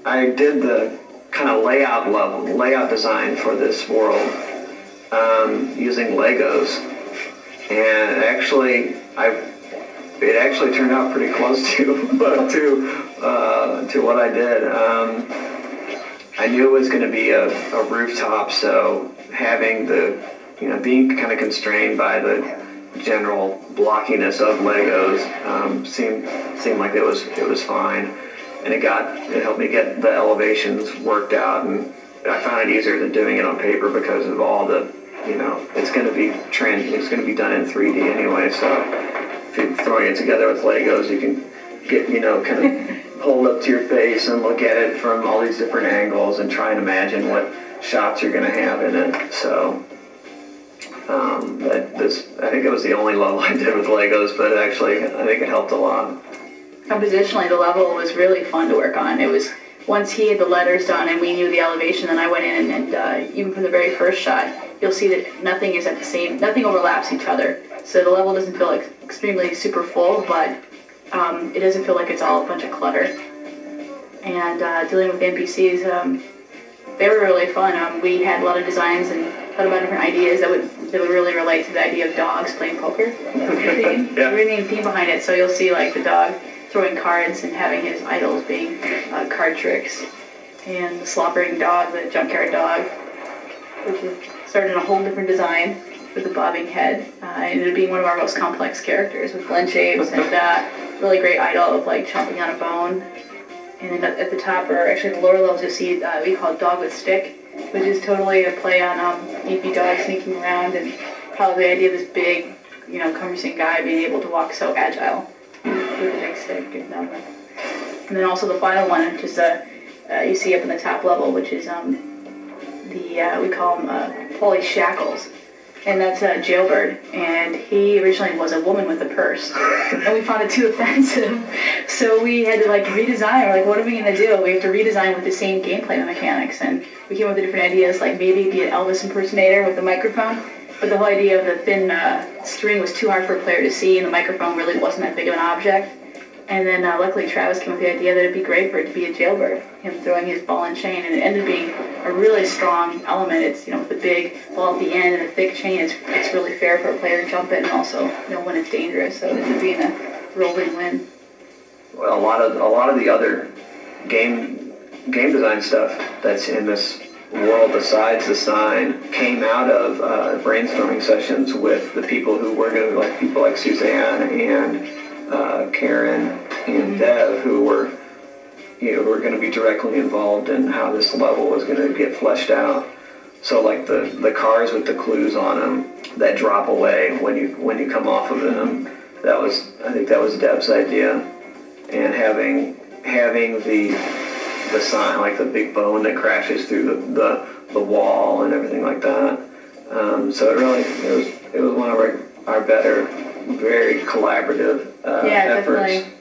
I did the kind of layout design for this world using Legos, and it actually turned out pretty close to what I did. I knew it was going to be a rooftop, so having being kind of constrained by the general blockiness of Legos seemed like it was fine, and it helped me get the elevations worked out, and I found it easier than doing it on paper because of all the it's going to be done in 3D anyway. So if you're throwing it together with Legos, you can get kind of hold up to your face and look at it from all these different angles and try and imagine what shots you're going to have in it. So I think it was the only level I did with Legos, but actually I think it helped a lot. Compositionally, the level was really fun to work on. It was, once he had the letters done and we knew the elevation, then I went in and even from the very first shot, you'll see that nothing overlaps each other. So the level doesn't feel like extremely super full, but it doesn't feel like it's all a bunch of clutter. And dealing with NPCs, they were really fun. We had a lot of designs and thought about different ideas that would really relate to the idea of dogs playing poker. Yeah. The main theme behind it. So you'll see like the dog throwing cards and having his idols being card tricks, and the slobbering dog, the junkyard dog, which started in a whole different design with a bobbing head. Ended up being one of our most complex characters with blend shapes and really great idol of like chomping on a bone. And then at the top, or actually the lower levels, you'll see we call it Dog with Stick, which is totally a play on EP dog sneaking around, and how the idea of this big, cumbersome guy being able to walk so agile with a big stick. And then also the final one, which is you see up in the top level, which is we call him Polly Shackles. And that's a jailbird, and he originally was a woman with a purse, and we found it too offensive, so we had to redesign. We're like, what are we going to do? We have to redesign with the same gameplay mechanics, and we came up with different ideas, like maybe be an Elvis impersonator with a microphone, but the whole idea of the thin string was too hard for a player to see, and the microphone really wasn't that big of an object. And then luckily Travis came up with the idea that it'd be great for it to be a jailbird, him throwing his ball and chain, and it ended up being a really strong element. It's, with the big ball at the end and a thick chain, it's really fair for a player to jump in, and also, when it's dangerous, so it ended up being a real win-win. Well, a lot of the other game design stuff that's in this world besides the sign came out of brainstorming sessions with the people who were going to, people like Suzanne and Karen and Dev, who were going to be directly involved in how this level was going to get fleshed out. So the cars with the clues on them that drop away when you come off of them, I think that was Dev's idea, and having the sign, like the big bone that crashes through the wall and everything like that. So it was one of our better, very collaborative efforts. Definitely.